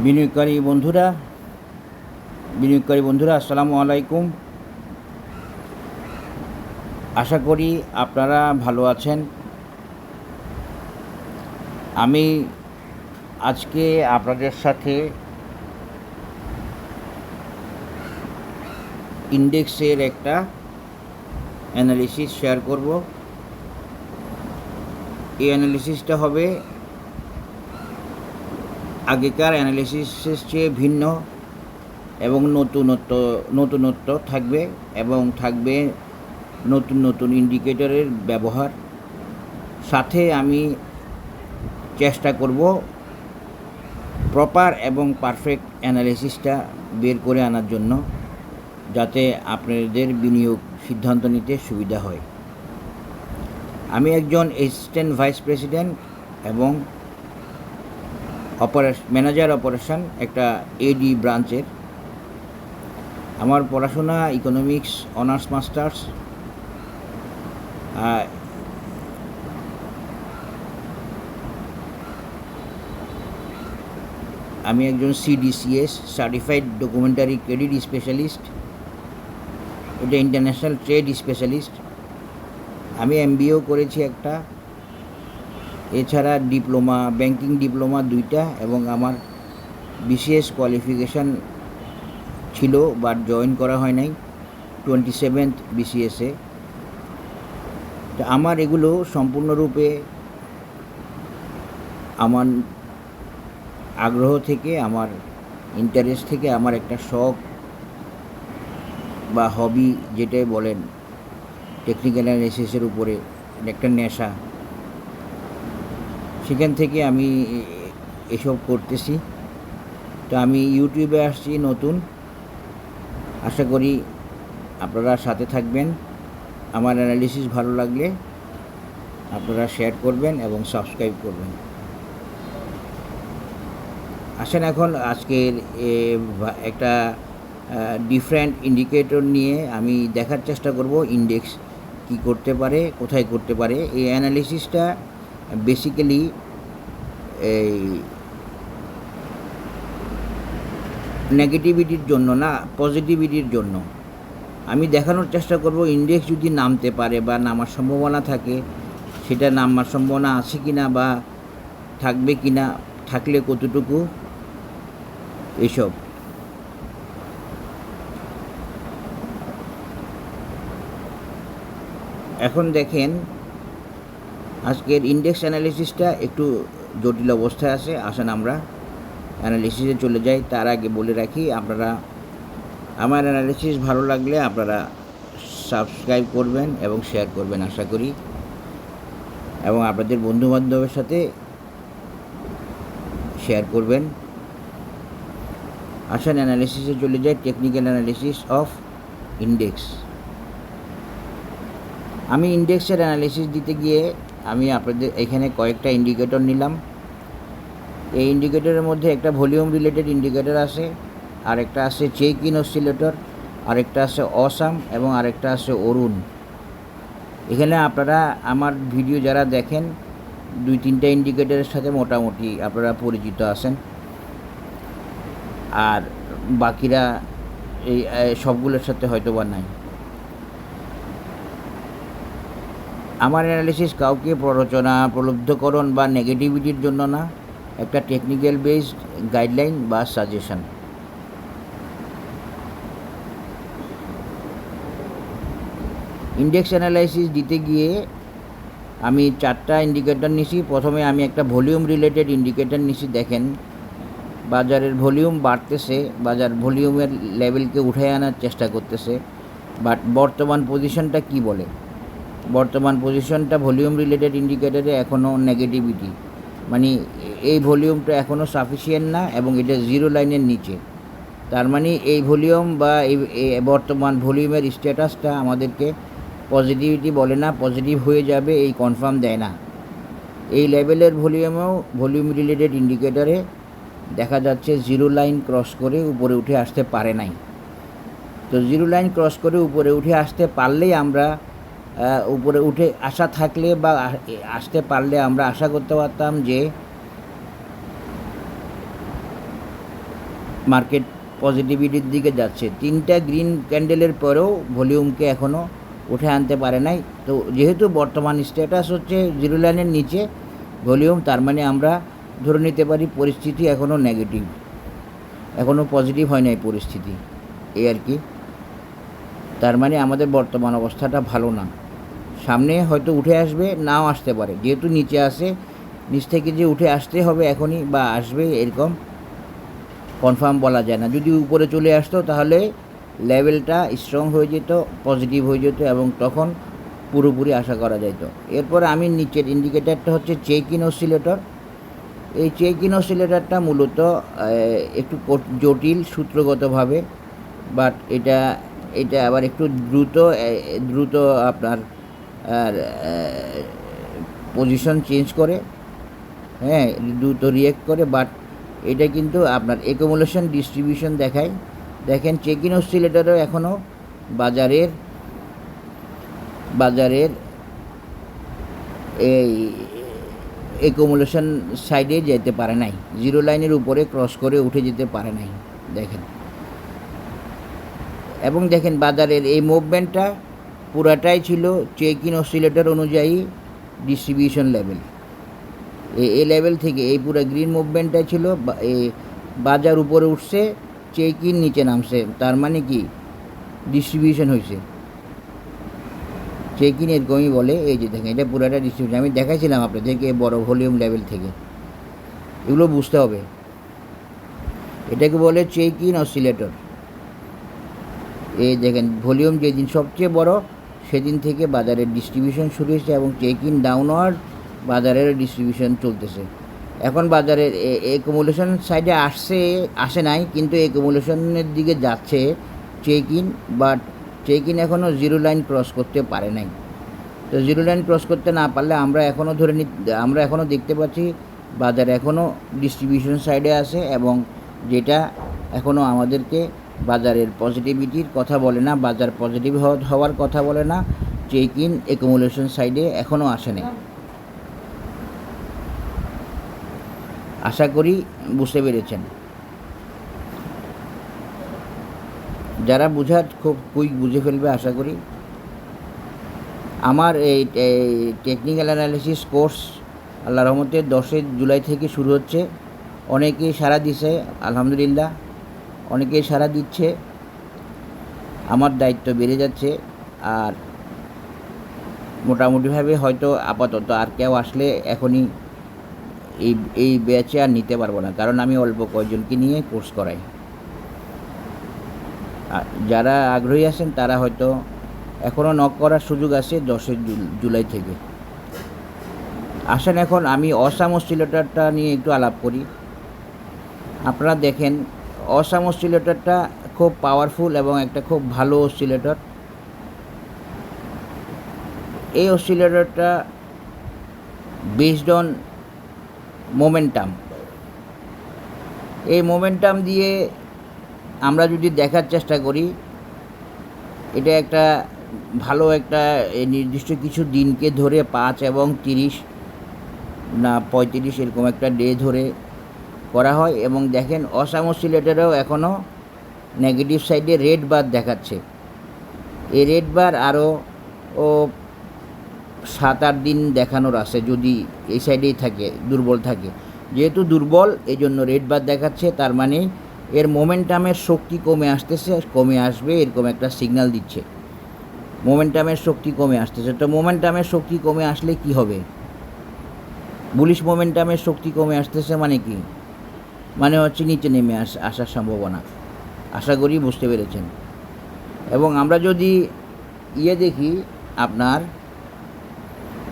বিনিয়োগকারী বন্ধুরা আসসালামু আলাইকুম। আশা করি আপনারা ভালো আছেন। আমি আজকে আপনাদের সাথে ইন্ডেক্সের একটা অ্যানালিসিস শেয়ার করব। এই অ্যানালিসিসটা হবে আগেকার অ্যানালিসিসের চেয়ে ভিন্ন এবং নতুনত্ব থাকবে এবং থাকবে নতুন নতুন ইন্ডিকেটরের ব্যবহার। সাথে আমি চেষ্টা করব প্রপার এবং পারফেক্ট অ্যানালিসিসটা বের করে আনার জন্য, যাতে আপনাদের বিনিয়োগ সিদ্ধান্ত নিতে সুবিধা হয়। আমি একজন অ্যাসিস্ট্যান্ট ভাইস প্রেসিডেন্ট এবং ম্যানেজার অপারেশন একটা এডি ব্রাঞ্চের। আমার পড়াশোনা ইকোনমিক্স অনার্স মাস্টার্স। আমি একজন সিডিসিএস সার্টিফাইড ডকুমেন্টারি ক্রেডিট স্পেশালিস্ট, এটা ইন্টারন্যাশনাল ট্রেড স্পেশালিস্ট। আমি এমবিএও করেছি একটা, এছাড়া ডিপ্লোমা, ব্যাংকিং ডিপ্লোমা 2টা, এবং আমার বিসিএস কোয়ালিফিকেশান ছিল বাট জয়েন করা হয় নাই 27th বিসিএসে। তো আমার এগুলো সম্পূর্ণরূপে আমার আগ্রহ থেকে, আমার ইন্টারেস্ট থেকে, আমার একটা শখ বা হবি যেটাই বলেন, টেকনিক্যাল অ্যানালিসিসের উপরে একটা নেশা, সেখান থেকে আমি এসব করতেছি। তো আমি ইউটিউবে আসছি নতুন, আশা করি আপনারা সাথে থাকবেন। আমার অ্যানালিসিস ভালো লাগলে আপনারা শেয়ার করবেন এবং সাবস্ক্রাইব করবেন। আসেন এখন আজকের একটা ডিফারেন্ট ইন্ডিকেটর নিয়ে আমি দেখার চেষ্টা করব ইন্ডেক্স কি করতে পারে, কোথায় করতে পারে। এই অ্যানালিসিসটা বেসিক্যালি এই নেগেটিভিটির জন্য না, পজিটিভিটির জন্য। আমি দেখানোর চেষ্টা করব ইন্ডেক্স যদি নামতে পারে বা নামার সম্ভাবনা থাকে, সেটা নামার সম্ভাবনা আছে কি না বা থাকবে কি না, থাকলে কতটুকু, এসব। এখন দেখেন আজকের ইন্ডেক্স অ্যানালিসিসটা একটু জটিল অবস্থায় আছে। আসেন আমরা অ্যানালিসিসে চলে যাই। তার আগে বলে রাখি, আপনারা আমার অ্যানালিসিস ভালো লাগলে আপনারা সাবস্ক্রাইব করবেন এবং শেয়ার করবেন আশা করি, এবং আপনাদের বন্ধুবান্ধবের সাথে শেয়ার করবেন। আসেন অ্যানালিসিসে চলে যাই, টেকনিক্যাল অ্যানালিসিস অফ ইন্ডেক্স। আমি ইন্ডেক্সের অ্যানালিসিস দিতে গিয়ে আমি আপনাদের এখানে কয়েকটা ইন্ডিকেটর নিলাম। এই ইন্ডিকেটরের মধ্যে একটা ভলিউম রিলেটেড ইন্ডিকেটর আছে, আরেকটা আছে চেক ইন অসিলেটর, আরেকটা আছে অসাম, এবং আরেকটা আছে অরুণ। এখানে আপনারা আমার ভিডিও যারা দেখেন 2-3টা ইন্ডিকেটরের সাথে মোটামুটি আপনারা পরিচিত আছেন, আর বাকিরা এই সবগুলোর সাথে হয়তো বা নাই। আমার অ্যানালিসিস কাউকে প্ররোচনা, প্রলুব্ধকরণ বা নেগেটিভিটির জন্য না, একটা টেকনিক্যাল বেসড গাইডলাইন বা সাজেশন। ইন্ডেক্স অ্যানালাইসিস দিতে গিয়ে আমি 4টা ইন্ডিকেটর নিছি। প্রথমে আমি একটা ভলিউম রিলেটেড ইন্ডিকেটর নিছি। দেখেন বাজারের ভলিউম বাড়তেছে, বাজার ভলিউমের লেভেলকে উঠে আনার চেষ্টা করতেছে, বাট বর্তমান পজিশনটা কি বলে? বর্তমান পজিশনটা ভলিউম রিলেটেড ইন্ডিকেটরে এখনও নেগেটিভিটি, মানে এই ভলিউমটা এখনও সাফিসিয়েন্ট না এবং এটা জিরো লাইনের নিচে। তার মানে এই ভলিউম বা এই বর্তমান ভলিউমের স্ট্যাটাসটা আমাদেরকে পজিটিভিটি বলে না, পজিটিভ হয়ে যাবে এই কনফার্ম দেয় না। এই লেভেলের ভলিউমেও ভলিউম রিলেটেড ইন্ডিকেটরে দেখা যাচ্ছে জিরো লাইন ক্রস করে উপরে উঠে আসতে পারে নাই। তো জিরো লাইন ক্রস করে উপরে উঠে আসতে পারলেই আমরা উপরে উঠে আসা থাকলে বা আসতে পারলে আমরা আশা করতে পারতাম যে মার্কেট পজিটিভিটির দিকে যাচ্ছে। 3টা গ্রিন ক্যান্ডেলের পরেও ভলিউমকে এখনও উঠে আনতে পারে নাই। তো যেহেতু বর্তমান স্ট্যাটাস হচ্ছে জিরো লাইনের নিচে ভলিউম, তার মানে আমরা ধরে নিতে পারি পরিস্থিতি এখনও নেগেটিভ, এখনও পজিটিভ হয় নাই পরিস্থিতি, এই আর কি। তার মানে আমাদের বর্তমান অবস্থাটা ভালো না। সামনে হয়তো উঠে আসবে, নাও আসতে পারে, যেহেতু নিচে আসে, নিচ থেকে যে উঠে আসতে হবে এখনই বা আসবে এরকম কনফার্ম বলা যায় না। যদি উপরে চলে আসতো তাহলে লেভেলটা স্ট্রং হয়ে যেত, পজিটিভ হয়ে যেত এবং তখন পুরোপুরি আশা করা যেত। এরপর আমি নিচের ইন্ডিকেটারটা হচ্ছে চেক ইন অসিলেটর। এই চেক ইন অসিলেটরটা মূলত একটু জটিল সূত্রগতভাবে, বাট এটা আবার একটু দ্রুত আপনার পজিশন চেঞ্জ করে, হ্যাঁ, দ্রুত রিয়েক্ট করে। বাট এটা কিন্তু আপনার অ্যাকুমুলেশন ডিস্ট্রিবিউশন দেখায়। দেখেন চেক ইন অসিলেটরও এখনও বাজারের এই অ্যাকুমুলেশন সাইডে যেতে পারে নাই, জিরো লাইনের উপরে ক্রস করে উঠে যেতে পারে নাই দেখেন। এবং দেখেন বাজারের এই মুভমেন্টটা পুরাটাই ছিল চেক ইন অসিলেটর অনুযায়ী ডিস্ট্রিবিউশন লেভেল। এই লেভেল থেকে এই পুরো গ্রিন মুভমেন্টটা ছিল, এই বাজার উপরে উঠছে, চেক ইন নিচে নামছে, তার মানে কি ডিস্ট্রিবিউশন হয়েছে। চেক ইন এরকমই বলে। এই যে দেখেন এটা পুরাটা ডিস্ট্রিবিউশন, আমি দেখাইছিলাম আপনাদেরকে বড় ভলিউম লেভেল থেকে, এগুলো বুঝতে হবে। এটাকে বলে চেক ইন অসিলেটর। এই দেখেন ভলিউম যেদিন সবচেয়ে বড় সেদিন থেকে বাজারের ডিস্ট্রিবিউশন শুরু হয়েছে এবং চেক ইন ডাউনওয়ার্ড বাজারের ডিস্ট্রিবিউশন চলতেছে। এখন বাজারের অ্যাকুমুলেশন সাইডে আসে নাই, কিন্তু অ্যাকুমুলেশনের দিকে যাচ্ছে check in, but check in এখনও জিরো লাইন ক্রস করতে পারে নাই। তো জিরো লাইন ক্রস করতে না পারলে আমরা এখনও দেখতে পাচ্ছি বাজার এখনও ডিস্ট্রিবিউশন সাইডে আছে, এবং যেটা এখনও আমাদেরকে বাজারের পজিটিভিটির কথা বলে না, বাজার পজিটিভ হওয়ার কথা বলে না। চেক ইন অ্যাকুমুলেশন সাইডে এখনও আসে নাই। আশা করি বুঝতে পেরেছেন। যারা বুঝার খুব কুইক বুঝে ফেলবে আশা করি। আমার এই টেকনিক্যাল অ্যানালিসিস কোর্স আল্লাহর রহমতে 10 জুলাই থেকে শুরু হচ্ছে। অনেকেই সাড়া দিছে, আলহামদুলিল্লাহ, অনেকেই সাড়া দিচ্ছে। আমার দায়িত্ব বেড়ে যাচ্ছে। আর মোটামুটিভাবে হয়তো আপাতত আর কেউ আসলে এখনই এই ব্যাচে আর নিতে পারবো না, কারণ আমি অল্প কয়েকজনকে নিয়ে কোর্স করাই। যারা আগ্রহী আছেন তারা হয়তো এখনও নক করার সুযোগ আছে 10 জুলাই থেকে। আসেন এখন আমি অসাম অসিলেটরটা নিয়ে একটু আলাপ করি। আপনারা দেখেন অসাম অসিলেটরটা খুব পাওয়ারফুল এবং একটা খুব ভালো অসিলেটর। এই অসিলেটরটা বেসড অন মোমেন্টাম। এই মোমেন্টাম দিয়ে আমরা যদি দেখার চেষ্টা করি, এটা একটা ভালো একটা নির্দিষ্ট কিছু দিনকে ধরে 5 এবং 30 না 35 এরকম একটা ডে ধরে করা হয়। এবং দেখেন অসাম অসিলেটরেও এখনও নেগেটিভ সাইডে রেড বার দেখাচ্ছে। এই রেড বার আরও 7-8 দিন দেখানোর আছে যদি এই সাইডেই থাকে, দুর্বল থাকে। যেহেতু দুর্বল এই জন্য রেড বার দেখাচ্ছে, তার মানে এর মোমেন্টামের শক্তি কমে আসবে এরকম একটা সিগন্যাল দিচ্ছে। মোমেন্টামের শক্তি কমে আসতেছে। তো মোমেন্টামের শক্তি কমে আসলে কি হবে? বুলিশ মোমেন্টামের শক্তি কমে আসতেছে মানে কি? মানে হচ্ছে নিচে নেমে আসার সম্ভাবনা। আশা করি বুঝতে পেরেছেন। এবং আমরা যদি দেখি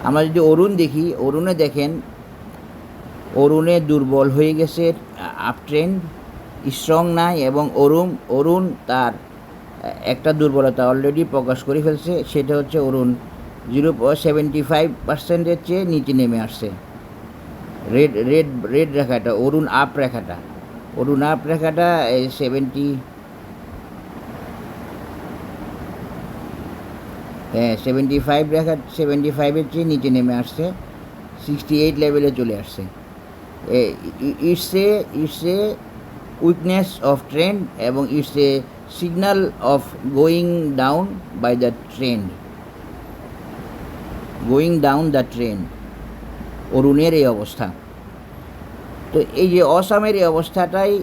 আমরা যদি অরুণ দেখি, অরুণে দেখেন অরুণে দুর্বল হয়ে গেছে, আপ ট্রেন্ড স্ট্রং নাই। এবং অরুণ তার একটা দুর্বলতা অলরেডি প্রকাশ করে ফেলছে, সেটা হচ্ছে অরুণ 0.75% চেয়ে নিচে নেমে আসছে। রেড রেখাটা অরুণ আপ রেখাটা 75 চেয়ে নিচে নেমে আসছে, 68 লেভেলে চলে আসছে। It's a weakness of trend এবং it's a signal of going down by the trend, going down the trend. অরুণের এই অবস্থা, তো এই যে অসামের এই অবস্থাটাই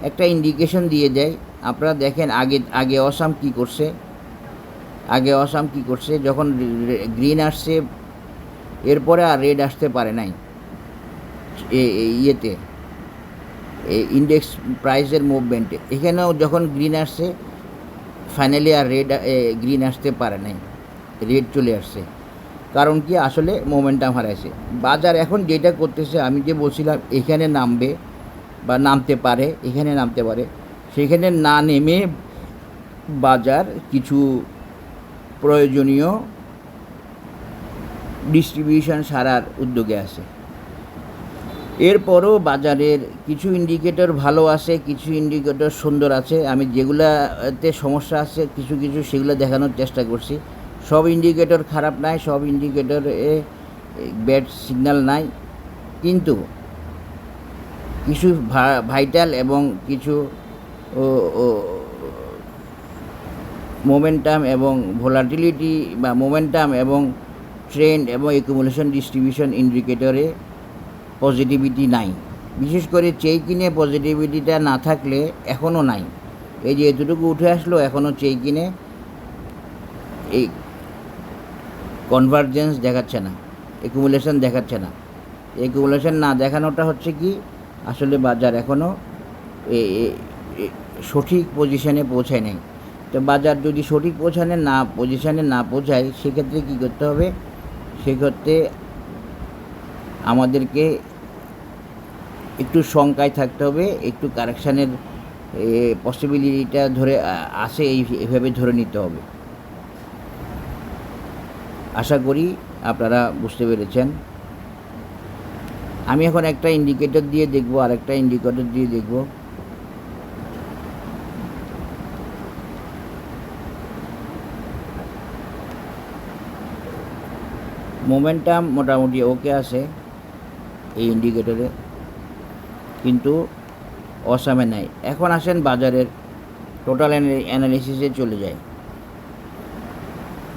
একটা ইন্ডিকেশন দিয়ে দেয়। আপনারা দেখেন আগে অসাম কী করছে, যখন গ্রিন আসছে এরপরে আর রেড আসতে পারে নাই ইয়েতে ইন্ডেক্স প্রাইসের মুভমেন্টে। এখানেও যখন গ্রিন আসছে ফাইনালি আর গ্রিন আসতে পারে নাই, রেড চলে আসছে। কারণ কি, আসলে মোমেন্টাম হারাইছে বাজার। এখন যেটা করতেছে, আমি যে বলছিলাম এখানে নামবে বা নামতে পারে, এখানে নামতে পারে, সেখানে না নেমে বাজার কিছু প্রয়োজনীয় ডিস্ট্রিবিউশন সারার উদ্যোগে আছে। এরপরও বাজারের কিছু ইন্ডিকেটর ভালো আছে, কিছু ইন্ডিকেটর সুন্দর আছে। আমি যেগুলাতে সমস্যা আছে কিছু সেগুলো দেখানোর চেষ্টা করছি। সব ইন্ডিকেটর খারাপ নাই, সব ইন্ডিকেটরে ব্যাড সিগন্যাল নাই, কিন্তু কিছু ভাইটাল এবং কিছু মোমেন্টাম এবং ভোলাটিলিটি বা মোমেন্টাম এবং ট্রেন্ড এবং একুমুলেশন ডিস্ট্রিবিউশন ইন্ডিকেটরে পজিটিভিটি নাই। বিশেষ করে চেইকিনে পজিটিভিটিটা না থাকলে এখনও নাই। এই যে এতটুকু উঠে আসলো, এখনও চেইকিনে এই কনভার্জেন্স দেখাচ্ছে না, একুমুলেশন দেখাচ্ছে না। একুমুলেশন না দেখানোটা হচ্ছে কি, আসলে বাজার এখনও সঠিক পজিশনে পৌঁছায় নাই। তো বাজার যদি সঠিক পজিশনে না পৌঁছায়, সেক্ষেত্রে কী করতে হবে? সেক্ষেত্রে আমাদেরকে একটু শঙ্কায় থাকতে হবে, একটু কারেকশানের পসিবিলিটিটা আসে এইভাবে ধরে নিতে হবে। আশা করি আপনারা বুঝতে পেরেছেন। আমি এখন একটা ইন্ডিকেটর দিয়ে দেখব, আরেকটা ইন্ডিকেটর দিয়ে দেখব। মোমেন্টাম মোটামুটি ওকে আছে এই ইন্ডিকেটরে, কিন্তু অসামে নাই। এখন আসেন বাজারের টোটাল অ্যানালিসিসে চলে যায়।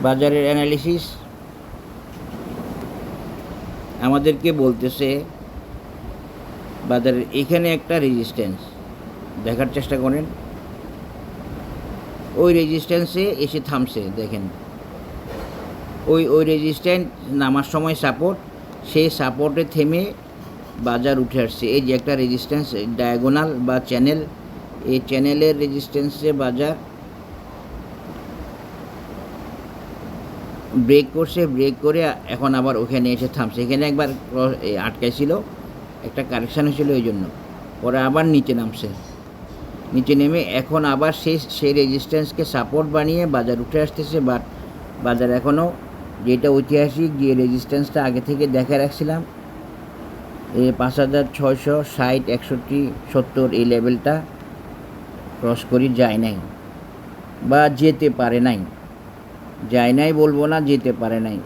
বাজারের অ্যানালিসিস আমাদেরকে বলতেছে বাজারের এখানে একটা রেজিস্ট্যান্স দেখার চেষ্টা করেন, ওই রেজিস্ট্যান্সে এসে থামছে। দেখেন ওই রেজিস্ট্যান্স নামার সময় সাপোর্ট, সেই সাপোর্টে থেমে বাজার উঠে আসছে। এই যে একটা রেজিস্ট্যান্স ডায়াগোনাল বা চ্যানেল, এই চ্যানেলের রেজিস্ট্যান্সে বাজার ব্রেক করছে, ব্রেক করে এখন আবার ওখানে এসে থামছে। এখানে একবার আটকাইছিল, একটা কারেকশান হয়েছিল, এই জন্য পরে আবার নিচে নামছে। নিচে নেমে এখন আবার সেই রেজিস্ট্যান্সকে সাপোর্ট বানিয়ে বাজার উঠে আসতেছে। বাট বাজার এখনও যেটা ঐতিহাসিক যে রেজিস্ট্যান্সটা আগে থেকে দেখে রাখছিলাম, এই 5660, 60, 61, 70 এই লেভেলটা ক্রস করি যায় নাই বা যেতে পারে নাই। যায় নাই বলবো না, যেতে পারে নাই।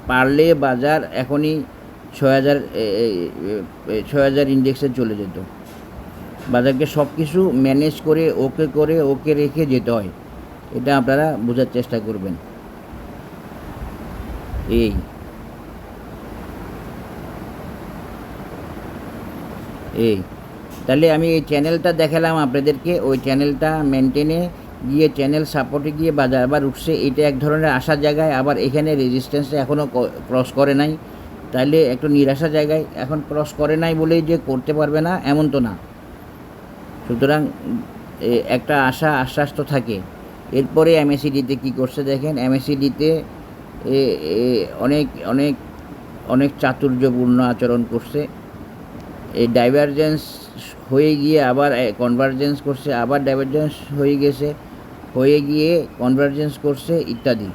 পারলে বাজার এখনই 6000 ইন্ডেক্সে চলে যেত। বাজারকে সব কিছু ম্যানেজ করে ওকে রেখে যেতে হয়, এটা আপনারা বোঝার চেষ্টা করবেন। তাহলে আমি এই চ্যানেলটা দেখালাম আপনাদেরকে, ওই চ্যানেলটা মেনটেনে গিয়ে চ্যানেল সাপোর্টে গিয়ে বাজার আবার উঠছে। এটা এক ধরনের আশার জায়গায়, আবার এখানে রেজিস্ট্যান্সে এখনও ক্রস করে নাই, তাহলে একটু নিরাশা জায়গায়। এখন ক্রস করে নাই বলেই যে করতে পারবে না এমন তো না। সুতরাং একটা আশ্বাস তো থাকে। এরপরে এমএসিডিতে কী করছে দেখেন, এমএসিডিতে অনেক অনেক অনেক চাতুর্যপূর্ণ আচরণ করছে। এই ডাইভারজেন্স হয়ে গিয়ে আবার কনভার্জেন্স করছে, আবার ডাইভারজেন্স হয়ে গেছে, হয়ে গিয়ে কনভার্জেন্স করছে ইত্যাদি।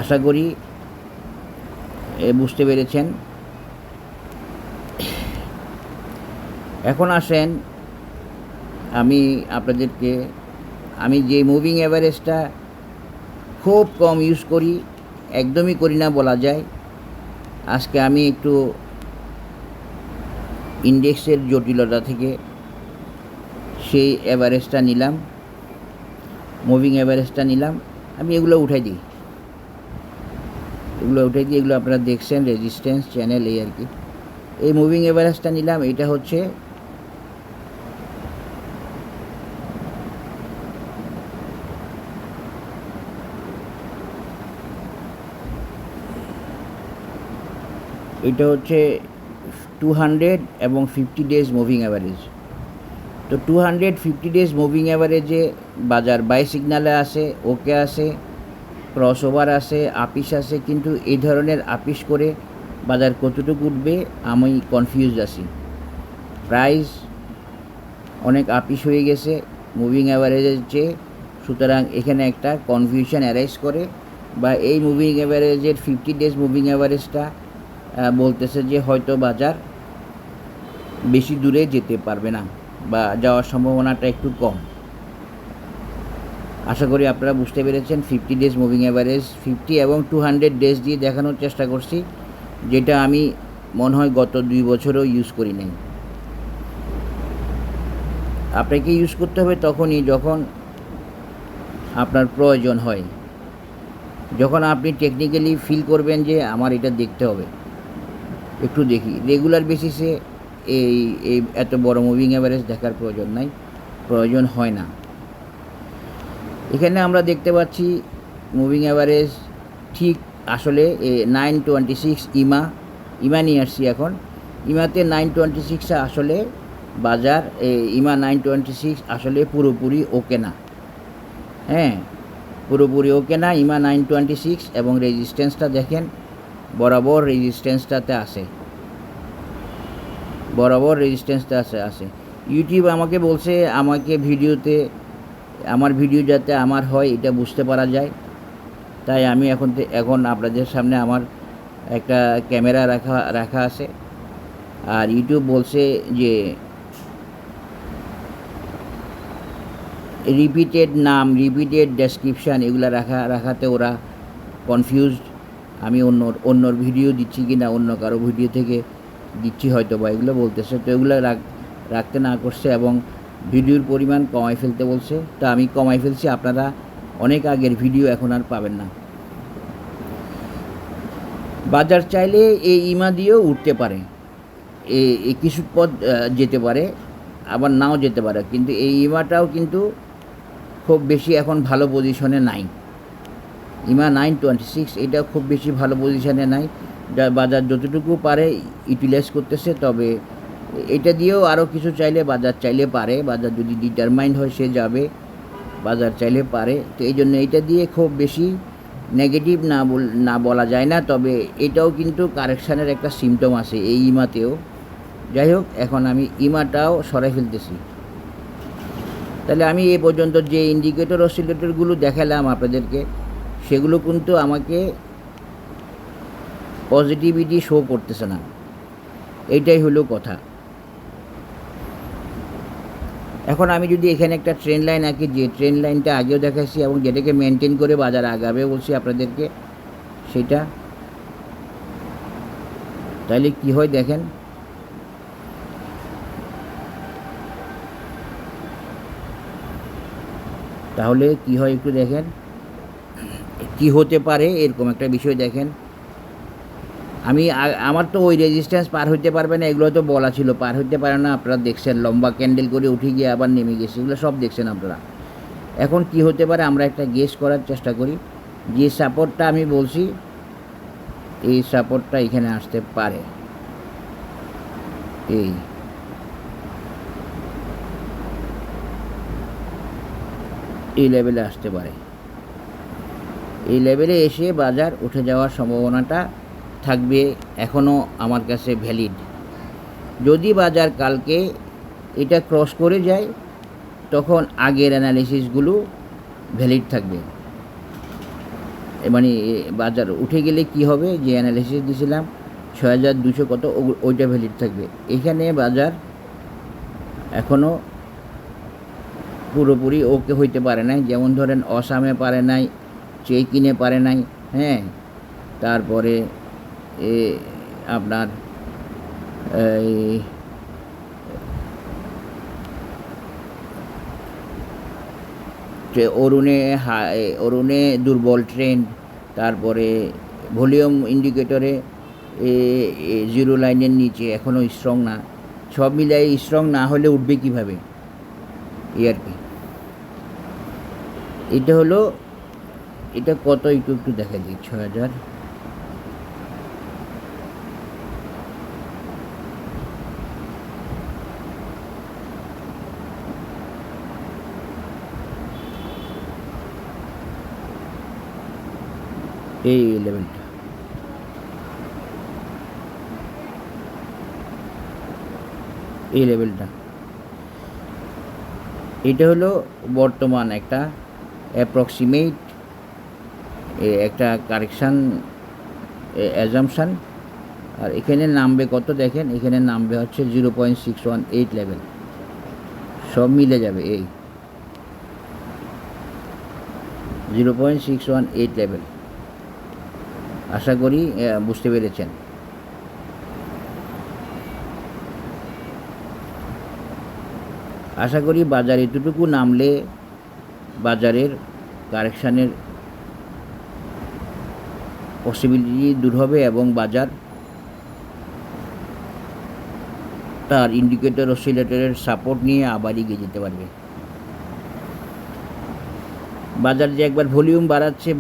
আশা করি বুঝতে পেরেছেন। এখন আসেন আমি আপনাদেরকে, আমি যে মুভিং অ্যাভারেজটা খুব কম ইউজ করি, একদমই করি না বলা যায়, আজকে আমি একটু ইন্ডেক্সের জটিলতা থেকে সেই অ্যাভারেজটা নিলাম, মুভিং অ্যাভারেজটা নিলাম। আমি এগুলো উঠাই দিই, এগুলো আপনারা দেখছেন রেজিস্ট্যান্স চ্যানেল, এই আর কি। এই মুভিং অ্যাভারেজটা নিলাম, এটা হচ্ছে এটা হচ্ছে 200 এবং 50 ডেজ মুভিং অ্যাভারেজ। তো 250 ডেজ মুভিং অ্যাভারেজে বাজার বাই সিগনালে আসে, ওকে আসে, ক্রস ওভার আসে, আপিস আসে, কিন্তু এই ধরনের আপিস করে বাজার কতটুকু উঠবে আমি কনফিউজ আছি। প্রাইস অনেক আপিস হয়ে গেছে মুভিং অ্যাভারেজের চেয়ে, সুতরাং এখানে একটা কনফিউশন অ্যারাইজ করে, বা এই মুভিং অ্যাভারেজের 50 ডেজ মুভিং অ্যাভারেজটা বলতেছে যে হয়তো বাজার বেশি দূরে যেতে পারবে না, বা যাওয়ার সম্ভাবনাটা একটু কম। আশা করি আপনারা বুঝতে পেরেছেন। 50 ডেজ মুভিং অ্যাভারেজ 50 এবং 200 ডেজ দিয়ে দেখানোর চেষ্টা করছি, যেটা আমি মনে হয় গত 2 বছরও ইউজ করি নাই। আপনাকে ইউজ করতে হবে তখনই যখন আপনার প্রয়োজন হয়, যখন আপনি টেকনিক্যালি ফিল করবেন যে আমার এটা দেখতে হবে, একটু দেখি। রেগুলার বেসিসে এই এই এত বড় মুভিং অ্যাভারেজ দেখার প্রয়োজন হয় না। এখানে আমরা দেখতে পাচ্ছি মুভিং অ্যাভারেজ ঠিক আসলে 926 ইমা নিয়ে আসছি এখন। ইমাতে 926 আসলে বাজার ইমা 926 আসলে পুরোপুরি ওকে না, হ্যাঁ, পুরোপুরি ওকে না। ইমা 926 এবং রেজিস্ট্যান্সটা দেখেন বরাবর রেজিস্ট্যান্সটাতে আসে, আসে। ইউটিউব আমাকে বলছে আমাকে আমার ভিডিও যাতে আমার হয় এটা বুঝতে পারা যায়, তাই আমি এখন আপনাদের সামনে আমার একটা ক্যামেরা রাখা আছে। আর ইউটিউব বলছে যে রিপিটেড ডেসক্রিপশান এগুলো রাখাতে ওরা কনফিউজড। আমি অন্যর ভিডিও দিচ্ছি কি না, অন্য কারো ভিডিও থেকে দিচ্ছি হয়তো বা, এগুলো বলতেছে। তো এগুলো রাখতে না করছে এবং ভিডিওর পরিমাণ কমাই ফেলতে বলছে। তা আমি কমাই ফেলছি, আপনারা অনেক আগের ভিডিও এখন আর পাবেন না। বাজার চাইলে এই ইমা দিয়েও উঠতে পারে, কিছু পথ যেতে পারে, আবার নাও যেতে পারে, কিন্তু এই ইমাটাও কিন্তু খুব বেশি এখন ভালো পজিশনে নাই। ইমা 926 এটা খুব বেশি ভালো পজিশনে নাই, যা বাজার যতটুকু পারে ইউটিলাইজ করতেছে। তবে এটা দিয়েও আরও কিছু চাইলে বাজার চাইলে পারে, বাজার যদি ডিটারমাইন্ড হয় সে যাবে, বাজার চাইলে পারে। তো এই জন্য এটা দিয়ে খুব বেশি নেগেটিভ না বলা যায় না, তবে এটাও কিন্তু কারেকশানের একটা সিমটম আছে এই ইমাতেও। যাই হোক, এখন আমি ইমাটাও সরাই ফেলতেছি। তাহলে আমি এ পর্যন্ত যে ইন্ডিকেটর অসিলেটরগুলো দেখালাম আপনাদেরকে, সেগুলো কিন্তু আমাকে পজিটিভিটি শো করতেছে না, এইটাই হলো কথা। এখন আমি যদি এখানে একটা ট্রেন লাইন আঁকি, যে ট্রেন লাইনটা আগেও দেখাচ্ছি এবং যেটাকে মেনটেন করে বাজার আগাবে বলছি আপনাদেরকে, সেটা তাহলে কি হয় দেখেন। তাহলে কি হয় একটু দেখেন, কি হতে পারে এরকম একটা বিষয় দেখেন। আমার তো ওই রেজিস্ট্যান্স পার হইতে পারবে না, এগুলো তো বলা ছিল, পার হইতে পারে না। আপনারা দেখছেন লম্বা ক্যান্ডেল করে উঠে গিয়ে আবার নেমে গেছে, এগুলো সব দেখছেন আপনারা। এখন কি হতে পারে আমরা একটা গেস করার চেষ্টা করি। যে সাপোর্টটা আমি বলছি, এই সাপোর্টটা এখানে আসতে পারে, এই লেভেলে আসতে পারে। এই লেভেলে এসে বাজার উঠে যাওয়ার সম্ভাবনাটা থাকবে, এখনও আমার কাছে ভ্যালিড। যদি বাজার কালকে এটা ক্রস করে যায়, তখন আগের অ্যানালিসিসগুলো ভ্যালিড থাকবে। মানে বাজার উঠে গেলে কি হবে, যে অ্যানালিসিস দিয়েছিলাম 6200 কত, ওইটা ভ্যালিড থাকবে। এখানে বাজার এখনও পুরোপুরি ওকে হইতে পারে নাই, যেমন ধরেন অসামে পারে নাই, চেক ইনে পারে নাই, হ্যাঁ, তারপরে আপনার এই অরুণে দুর্বল ট্রেন্ড, তারপরে ভলিউম ইন্ডিকেটরে জিরো লাইনের নিচে এখনও স্ট্রং না, সব মিলাই স্ট্রং না হলে উঠবে কীভাবে, এই আর কি। এটা হলো, এটা কত একটু একটু দেখা দিই, 6000, এই লেভেলটা, এই লেভেলটা, এটা হলো বর্তমান একটা অ্যাপ্রক্সিমেট একটা কারেকশান অ্যাজামশান। আর এখানে নামবে কত দেখেন, এখানে নামবে হচ্ছে 0.618 লেভেল, সব মিলে যাবে এই 0.618 লেভেল। আশা করি বুঝতে পেরেছেন। আশা করি বাজার এতটুকু নামলে বাজারের কারেকশানের পসিবিলিটি দূর হবে এবং বাজার তার ইন্ডিকেটর অসিলেটরের সাপোর্ট নিয়ে আবার এগিয়ে যেতে পারবে। বাজার যে একবার ভলিউম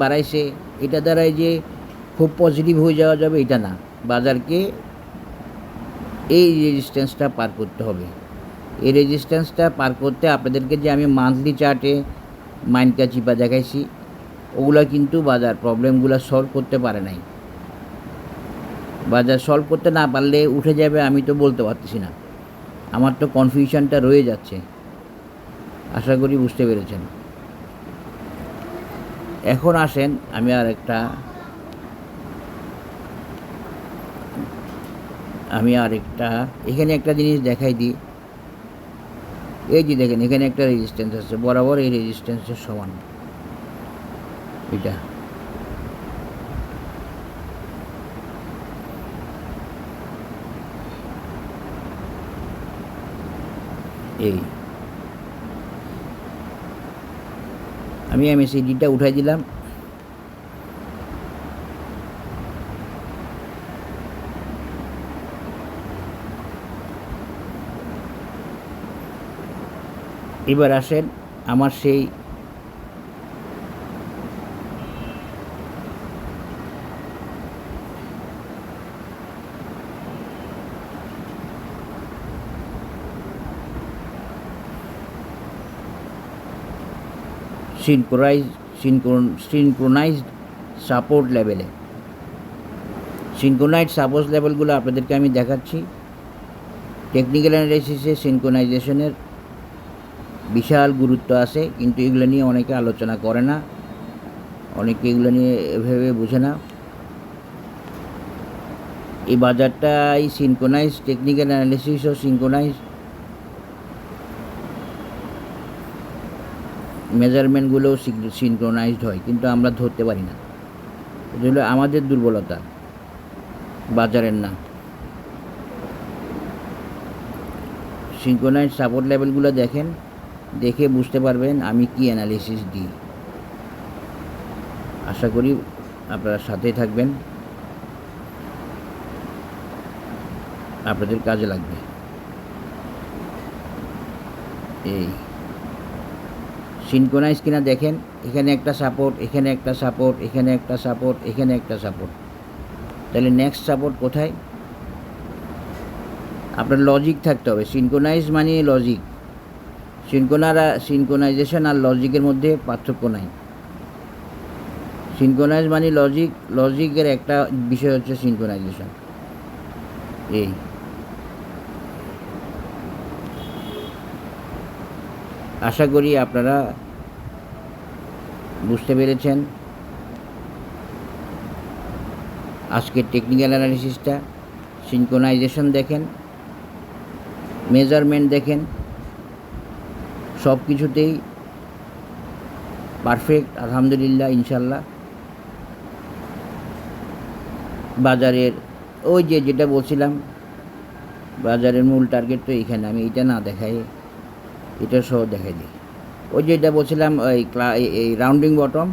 বাড়াইছে, এটা দ্বারাই যে খুব পজিটিভ হয়ে যাওয়া যাবে এটা না, বাজারকে এই রেজিস্ট্যান্সটা পার করতে হবে। এই রেজিস্ট্যান্সটা পার করতে আপনাদেরকে যে আমি মান্থলি চার্টে মাইনকা চিপা দেখাইছি, ওগুলা কিন্তু বাজার প্রবলেমগুলো সলভ করতে পারে নাই। বাজার সলভ করতে না পারলে উঠে যাবে আমি তো বলতে পারতেছি না, আমার তো কনফিউশনটা রয়ে যাচ্ছে। আশা করি বুঝতে পেরেছেন। এখন আসেন আমি আরেকটা এখানে একটা জিনিস দেখাই দিই। এই যে দেখেন এখানে একটা রেজিস্ট্যান্স আছে, বরাবর এই রেজিস্ট্যান্সের সমান এটা। এই আমি MACD-টা উঠাই দিলাম, এবার আসেন আমার সেই সিনক্রোনাইজড সাপোর্ট লেভেলে। সিনক্রোনাইজড সাপোর্ট লেভেলগুলো আপনাদেরকে আমি দেখাচ্ছি। টেকনিক্যাল অ্যানালাইসিসে সিনক্রোনাইজেশনের বিশাল গুরুত্ব আছে, কিন্তু এগুলো নিয়ে অনেকে আলোচনা করে না, অনেকে এগুলো নিয়ে এভাবে বোঝে না। এই বাজারটা এই সিনক্রোনাইজ টেকনিক্যাল অ্যানালিসিস ও সিনক্রোনাইজ মেজারমেন্টগুলোও সিনক্রোনাইজড হয়, কিন্তু আমরা ধরতে পারি না। এটা হলো আমাদের দুর্বলতা, বাজারের না। সিনক্রোনাইজ সাপোর্ট লেভেলগুলো দেখেন, দেখে বুঝতে পারবেন আমি কি অ্যানালিসিস দিই। আশা করি আপনারা সাথে থাকবেন, আপনাদের কাজে লাগবে। এই সিনক্রোনাইজ কিনা দেখেন, এখানে একটা সাপোর্ট, এখানে একটা সাপোর্ট, এখানে একটা সাপোর্ট, এখানে একটা সাপোর্ট। তাহলে নেক্সট সাপোর্ট কোথায়? আপনার লজিক থাকতে হবে। সিনক্রোনাইজ মানে লজিক। সিনক্রোনাইজেশন আর লজিকের মধ্যে পার্থক্য নাই। সিনক্রোনাইজ মানে লজিক, লজিকের একটা বিষয় হচ্ছে সিনক্রোনাইজেশন। এই আশা করি আপনারা বুঝতে পেরেছেন। আজকের টেকনিক্যাল অ্যানালিসিসটা সিনক্রোনাইজেশন দেখেন, মেজারমেন্ট দেখেন, সব কিছুতেই পারফেক্ট আলহামদুলিল্লাহ ইনশাল্লাহ। বাজারের ওই যেটা বলছিলাম, বাজারের মূল টার্গেট তো এইখানে, আমি এটা না দেখাই, এটা সহ দেখাই দিই। ওই যেটা বলছিলাম এই রাউন্ডিং বটম,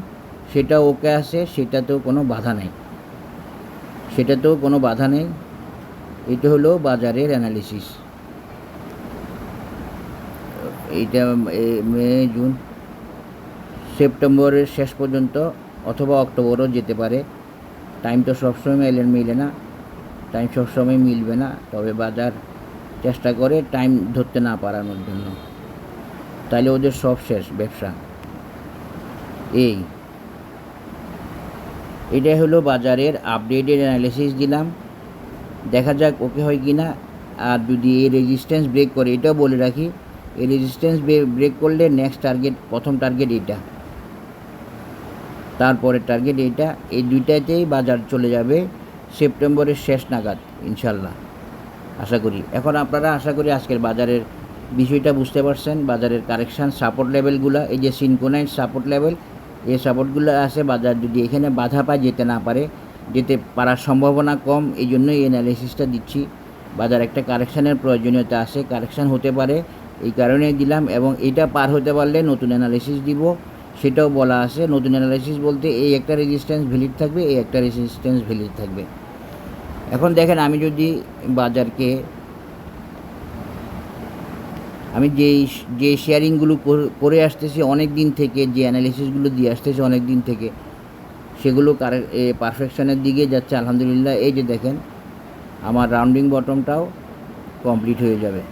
সেটা ওকে আছে, সেটাতেও কোনো বাধা নেই, সেটাতেও কোনো বাধা নেই। এটা হলো বাজারের অ্যানালিসিস। এইটা মে, জুন, সেপ্টেম্বরের শেষ পর্যন্ত অথবা অক্টোবরও যেতে পারে। টাইম তো সবসময় মিলে না, টাইম সবসময় মিলবে না, তবে বাজার চেষ্টা করে টাইম ধরতে না পারানোর জন্য, তাইলে ওদের সব শেষ ব্যবসা। এটাই হলো বাজারের আপডেটেড অ্যানালিসিস দিলাম, দেখা যাক ওকে হয় কি না। আর যদি এই রেজিস্ট্যান্স ব্রেক করে, এটাও বলে রাখি, এই রেজিস্ট্যান্স ব্রেক করলে নেক্সট টার্গেট, প্রথম টার্গেট এইটা, তারপরের টার্গেট এইটা, এই দুইটাতেই বাজার চলে যাবে সেপ্টেম্বরের শেষ নাগাদ ইনশাল্লাহ, আশা করি। এখন আপনারা আশা করি আজকের বাজারের বিষয়টা বুঝতে পারছেন। বাজারের কারেকশান সাপোর্ট লেভেলগুলো, এই যে সিনক্রোনাইজ সাপোর্ট লেভেল, এই সাপোর্টগুলো আছে। বাজার যদি এখানে বাধা পায়, যেতে না পারে, যেতে পারার সম্ভাবনা কম, এই জন্যই এই অ্যানালিসিসটা দিচ্ছি। বাজার একটা কারেকশানের প্রয়োজনীয়তা আছে, কারেকশান হতে পারে, এই কারণেই দিলাম। এবং এটা পার হতে পারলে নতুন অ্যানালিসিস দিব, সেটাও বলা আছে। নতুন অ্যানালিসিস বলতে এই একটা রেজিস্ট্যান্স ভ্যালিড থাকবে, এই একটা রেজিস্ট্যান্স ভ্যালিড থাকবে। এখন দেখেন, আমি যদি বাজারকে, আমি যে শেয়ারিংগুলো করে আসতেছি অনেক দিন থেকে, যে অ্যানালিসিসগুলো দিয়ে আসতেছি অনেক দিন থেকে, সেগুলো পারফেকশনের দিকে যাচ্ছে আলহামদুলিল্লাহ। এই যে দেখেন, আমার রাউন্ডিং বটমটাও কমপ্লিট হয়ে যাবে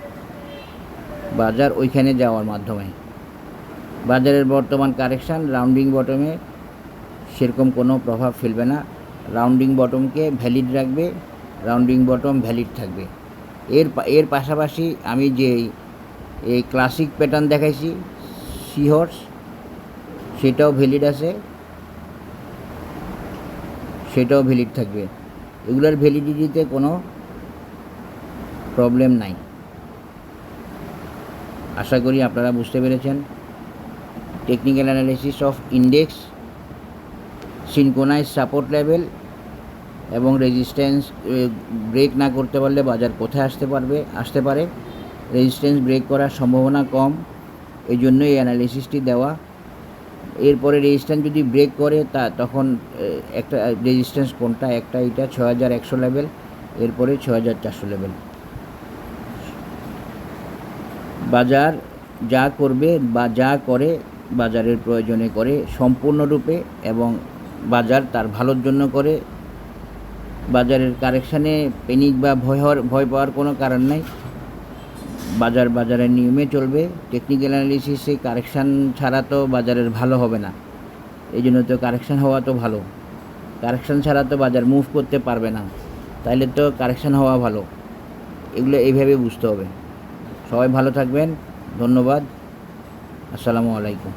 বাজার ওইখানে যাওয়ার মাধ্যমে। বাজারের বর্তমান কারেকশান রাউন্ডিং বটমে সেরকম কোনো প্রভাব ফেলবে না, রাউন্ডিং বটমকে ভ্যালিড রাখবে, রাউন্ডিং বটম ভ্যালিড থাকবে। এর পাশাপাশি আমি যে এই ক্লাসিক প্যাটার্ন দেখাইছি সিহর্স, সেটাও ভ্যালিড আছে, সেটাও ভ্যালিড থাকবে। এগুলোর ভ্যালিডিটিতে কোনো প্রবলেম নাই। আশা করি আপনারা বুঝতে পেরেছেন। Technical analysis of index, synchronise support level এবং রেজিস্ট্যান্স ব্রেক না করতে পারলে বাজার কোথায় আসতে পারে, রেজিস্ট্যান্স ব্রেক করার সম্ভাবনা কম, এই জন্য এই অ্যানালিসিসটি দেওয়া। এরপরে রেজিস্ট্যান্স যদি ব্রেক করে তখন একটা রেজিস্ট্যান্স কোনটা, একটা এটা 6100 লেভেল, এরপরে 6400 লেভেল। বাজার যা করবে বা যা করে বাজারের প্রয়োজনে করে সম্পূর্ণরূপে, এবং বাজার তার ভালোর জন্য করে। বাজারের কারেকশানে প্যানিক বা ভয় পাওয়ার কোনো কারণ নাই। বাজারের নিয়মে চলবে। টেকনিক্যাল অ্যানালিসিসে কারেকশান ছাড়া তো বাজারের ভালো হবে না, এই জন্য তো কারেকশান হওয়া তো ভালো। কারেকশান ছাড়া তো বাজার মুভ করতে পারবে না, তাইলে তো কারেকশান হওয়া ভালো। এগুলো এইভাবে বুঝতে হবে। সবাই ভালো থাকবেন, ধন্যবাদ, আসসালামু আলাইকুম।